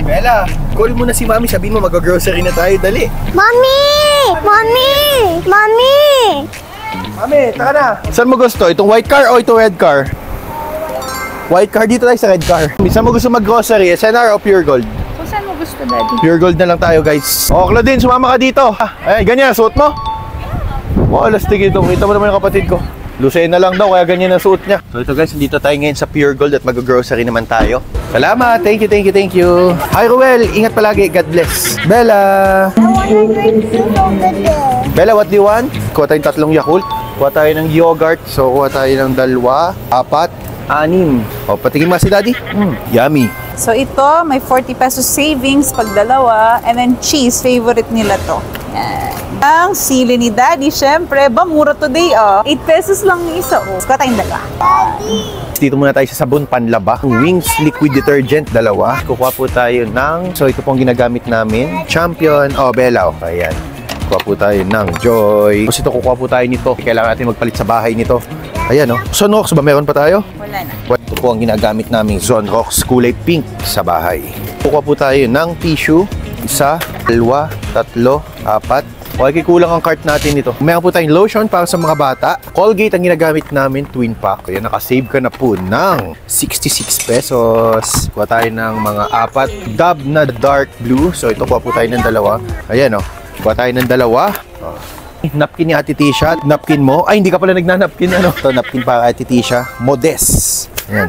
Bella, call mo na si Mami. Sabihin mo mag-grocery na tayo. Dali. Mami! Mami! Mami! Mami, taka na. Saan mo gusto? Itong white car o itong red car? White car, dito tayo sa red car. Saan mo gusto mag-grocery? SNR o Pure Gold? Kung saan mo gusto, Daddy? Pure Gold na lang tayo, guys. O, Claudine, sumama ka dito. Ayan, ganyan, suot mo. Wow, lastig ito. Kita mo naman yung kapatid ko. Lusain na lang daw, kaya ganyan ang suot niya. So ito guys, dito tayo ngayon sa Pure Gold at mag-grocery naman tayo. Salamat! Thank you, thank you, thank you! Hi Ruel! Ingat palagi, God bless! Bella! Bella, what do you want? Kuha tayong 3 Yakult. Kuha tayo ng yogurt. So kuha tayo ng 2, 4, 6. O, patikin mo si Daddy. Yummy! So ito, may 40 pesos savings pag dalawa. And then cheese, favorite nila to. Yan. Ang sili ni Daddy, syempre, mura today, oh. 8 pesos lang yung isa, oh. Kuha tayong 2. Dito muna tayo sa sabon panlaba. Wings liquid detergent, 2. Kukuha po tayo ng, so ito pong ginagamit namin. Champion, Bella, ayan. Kukuha po tayo ng Joy. Tapos ito, kukuha po tayo nito. Kailangan natin magpalit sa bahay nito. Ayan, oh. Sunrox ba? Meron pa tayo? Wala na. Ito po ang ginagamit naming Sunrox kulay pink sa bahay. Kukuha po tayo ng tissue. 1, 2, 3, 4. Okay, kulang ang cart natin nito. Meron po tayong lotion para sa mga bata. Colgate ang ginagamit namin, twin pack. Kaya nakasave ka na po ng 66 pesos. Kuha tayo ng mga 4. Dove na dark blue. So ito, kuha po tayo ng 2. Ayan, oh. Kuha tayo ng 2. Napkin ni Ate Tisha. Napkin mo. Ay, hindi ka pala nagnanapkin. Ano? Ito, napkin para Ate Tisha. Modest. Ayan.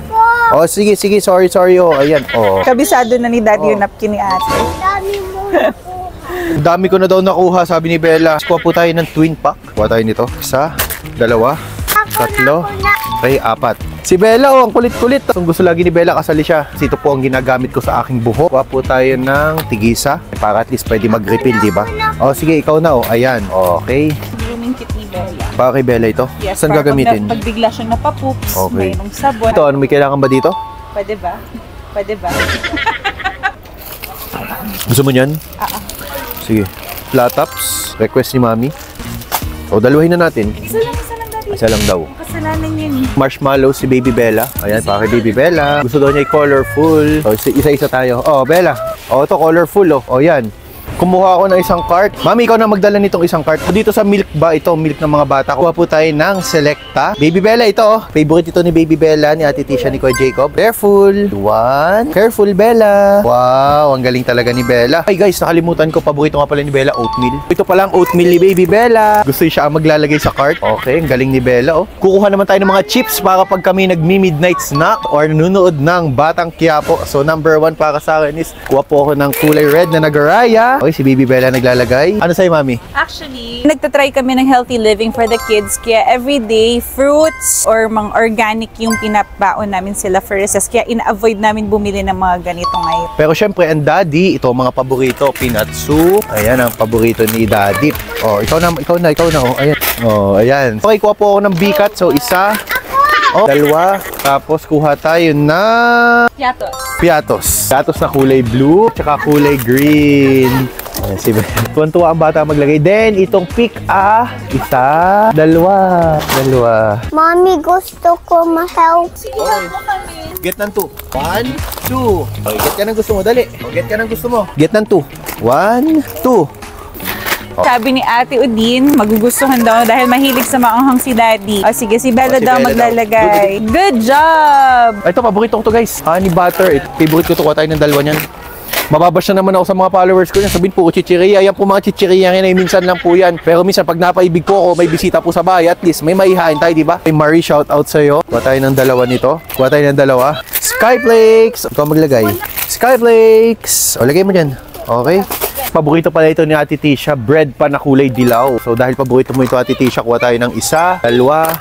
Oh, sige. Sorry. Oh, ayan. Oh. Kabisado na ni Daddy yung napkin ni Ate. Dami ko na daw nakuha, sabi ni Bella. Kuha po tayo ng twin pack. Kuha tayo nito. 1, 2, 3, 4. Si Bella, ang kulit-kulit. Kung gusto lagi ni Bella, kasali siya. Kasi ito po ang ginagamit ko sa aking buhok. Kuha po tayo ng tigisa. Para at least pwede mag-refill, diba? O, sige, ikaw na, Ayan, okay. Grooming kit ni Bella. Para kay Bella ito? Yes, saan gagamitin? Pag bigla siyang napapoops, okay. Mayroong sabon. Ito, ano may kailangan ba dito? Pwede ba? Gusto mo niyan? Sige. Flat tops. Request ni Mami. O, dalawahin na natin. Isa lang, Daddy. Isa lang daw. Kasalanan yun. Marshmallow si Baby Bella. Ayan, para kay Baby Bella. Gusto daw niya colorful. O, isa-isa tayo. O, Bella. O, ito colorful, O, yan. Kumuha ako ng isang cart. Mami, ikaw na magdala nitong isang cart. Dito sa milk ba? Ito, milk ng mga bata. Kuha po tayo ng Selecta. Baby Bella, ito. Favorite ito ni Baby Bella, ni Ate Tisha, ni Kuya Jacob. Careful. 1. Careful, Bella. Wow, ang galing talaga ni Bella. Ay guys, nakalimutan ko. Paborito nga pala ni Bella, oatmeal. Ito pala ang oatmeal ni Baby Bella. Gusto siya ang maglalagay sa cart. Okay, ang galing ni Bella, Kukuha naman tayo ng mga chips para pag kami nagmi-midnight snack or nanonood ng Batang Quiapo. So, number 1 para sa akin is kuha po ako ng kulay red na nagaraya. Okay, si Baby Bella naglalagay. Ano sa'yo, Mami? Actually, nagtatry kami ng healthy living for the kids. Kaya everyday, fruits or mga organic yung pinapaon namin sila for recess. Kaya ina-avoid namin bumili ng mga ganito ngayon. Pero syempre, ang Daddy, ito mga paborito. Peanut soup. Ayan, ang paborito ni Daddy. Oh, ikaw na. Oh, ayan. Oh, ayan. Okay, kuha po ako ng bikat. So, 1. 2. Tapos, kuha tayo na piatos na kulay blue, tsaka kulay green. Ayan, si tuwan-tuwa ang bata maglagay. Then, itong pick 1, 2. Mami, gusto ko ma-help. Sige, help mo kami. Get ng 2. 1, 2. Okay, get ka ng gusto mo. Dali. Get ka ng gusto mo. Get ng 2. 1, 2. Sabi ni Ate Udin, magugustuhan daw dahil mahilig sa maanghang si Daddy. O sige, si Bella daw maglalagay. Good job! Ito, paborito ko to guys. Honey butter. Favorite ko to. Kuha tayo ng 2 niyan. Mababash na naman ako sa mga followers ko. Sabihin po, chichiria. Yan po mga chichiria yan. Minsan lang po yan. Pero minsan, pag napaibig po ako, may bisita po sa bahay. At least, may maihain tayo, diba? May Marie, shout out sa'yo. Kuha tayo ng 2 nito. Kuha tayo ng 2. Skyflakes. Ito maglagay. Skyflakes. O, lagay mo dyan. Okay. Paborito pala ito ni Ate Tisha, bread pa na kulay dilaw. So dahil paborito mo ito Ate Tisha, kuha tayo ng 1, 2, 3,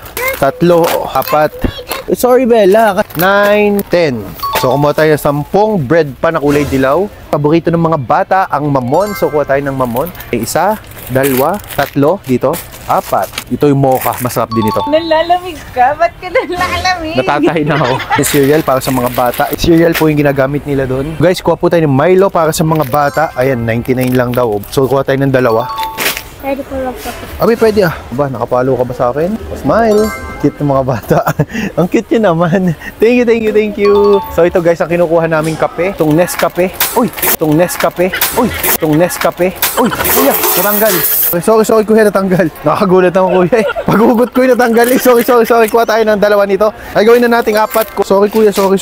4. Sorry Bella, 9, 10. So kumuha tayo ng 10 bread pa na kulay dilaw. Paborito ng mga bata ang mamon. So kuha tayo ng mamon. 1, 2, 3 dito. 4. Ito yung mocha. Masarap din ito. Nalalamig ka? Ba't ka nalalamig? Natatay na ako. Yung cereal para sa mga bata. Cereal po yung ginagamit nila doon. Guys, kuha po tayo ng Milo para sa mga bata. Ayan, 99 lang daw. So, kuha tayo ng 2. Pwede ko lang po. Abi, pwede Aba, nakapalo ka ba sa akin? Smile. Cute ng mga bata. Ang cute nyo naman. Thank you, thank you, thank you. So ito guys, ang kinukuha naming kape. Itong Nescafe. Uy! Itong Nescafe. Uy! Itong Nescafe. Uy! Kuya! Natanggal. Sorry, kuya, natanggal. Nakakagulat naman kuya eh. Paghugot ko yung natanggal eh. Sorry. Kuha tayo ng dalawa nito. Ay, gawin na nating 4. Sorry kuya, sorry.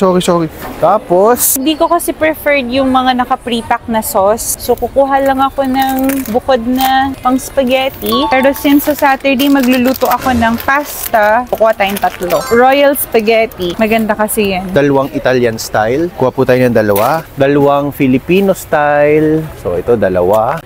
Tapos, Hindi ko kasi preferred yung mga naka-prepack na sauce. So, kukuha lang ako ng bukod na pang spaghetti. Pero since sa Saturday, magluluto ako ng pasta, kukuha tayong 3. Royal spaghetti. Maganda kasi yan. 2 Italian style. Kuha po tayo ng 2. 2 Filipino style. So, ito 2.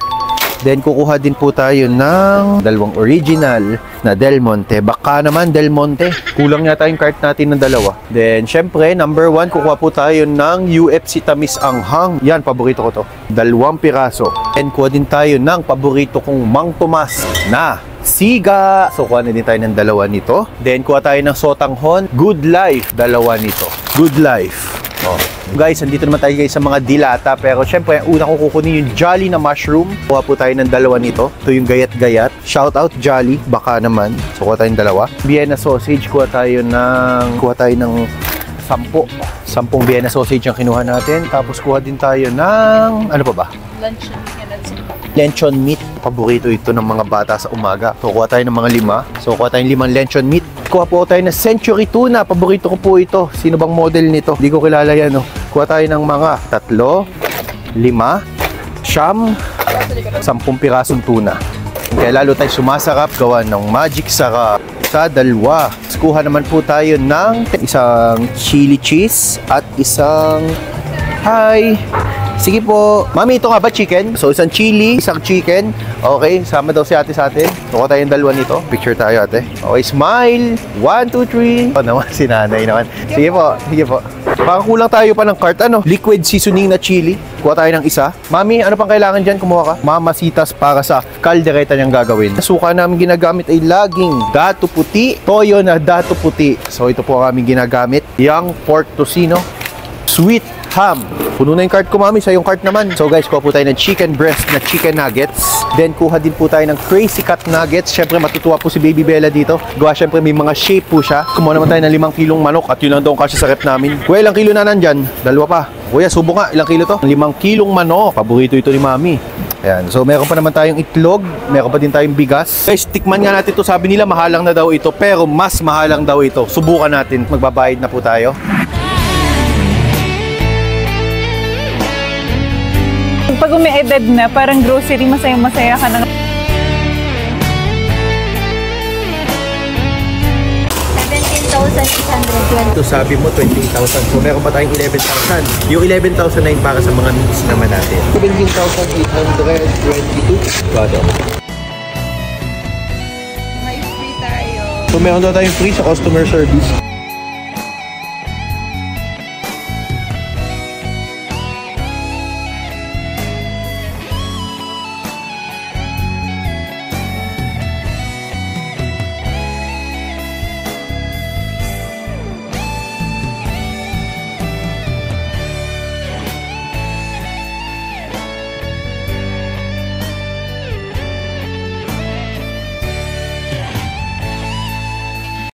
Then, kukuha din po tayo ng 2 original na Del Monte. Baka naman Del Monte. Kulang yata yung cart natin ng 2. Then, syempre, number 1, kukuha po tayo ng UFC Tamis Anghang. Yan, paborito ko to. 2 piraso. And kuha din tayo ng paborito kong Mang Tomas na siga. So, kuha na din tayo ng 2 nito. Then, kuha tayo ng Sotanghon. Good Life. 2 nito. Good Life. Oh. Guys, andito naman tayo guys sa mga dilata. Pero syempre, ang una ko kukunin yung Jolly na mushroom. Kuha po tayo ng 2 nito. Ito yung gayat-gayat. Shout out Jolly. Baka naman. So, kuha tayo ng 2. Vienna sausage. Kuha tayo ng 10 Vienna sausage ang kinuha natin. Tapos kuha din tayo ng ano pa ba? Lechon meat. Paborito ito ng mga bata sa umaga. So, kuha tayo ng mga 5. So, kuha tayo ng 5 lechon meat. Kuha po tayo ng Century Tuna. Paborito ko po ito. Sino bang model nito? Hindi ko kilala yan. Oh. Kuha tayo ng mga 3, 5, 10 pirasong tuna. Kaya lalo tayo sumasarap gawa ng magic sarap. Sa 2. Kuha naman po tayo ng isang chili cheese at isang sige po. Mami, ito nga ba chicken? So, isang chili, isang chicken. Okay, sama daw si ate sa atin. Kuha tayo ng 2 nito. Picture tayo, ate. Okay, smile. 1, 2, 3. Oh, naman, si nanay naman. Sige po. Baka kulang tayo pa ng cart, liquid seasoning na chili. Kuha tayo ng 1. Mami, ano pang kailangan dyan? Kumuha ka. Mamasitas para sa kaldereta niyang gagawin. Suka namin ginagamit ay laging dato puti. Toyo na dato puti. So, ito po ang aming ginagamit. Young pork tocino. Sweet ham. Puno na yung cart ko, mami. Sa yung cart naman. So guys, kuha po tayo ng chicken breast na chicken nuggets. Then, kuha din po tayo ng crazy cut nuggets. Syempre, matutuwa po si Baby Bella dito. Gawa, syempre, may mga shape po siya. Kumuha naman tayo ng 5 kilong manok. At yun lang daw ang kasya sa rep namin. Kuya, ilang kilo na nandyan? 2 pa. Kuya, subo nga. Ilang kilo to? 5 kilong manok. Paborito ito ni mami. Ayan. So, meron pa naman tayong itlog. Meron pa din tayong bigas. Guys, tikman nga natin ito. Sabi nila, mahalang na daw ito. Pero, mas mahalang daw ito. Subukan natin. Magbabayad na po tayo. Pag umi-edad na, parang grocery, masaya-masaya ka na. 17,820. Ito sabi mo 20,000. So meron pa tayong 11,000. Yung 11,000 na yun para sa mga needs naman natin. 17,822. Gado. May free tayo. So meron daw tayong free sa customer service.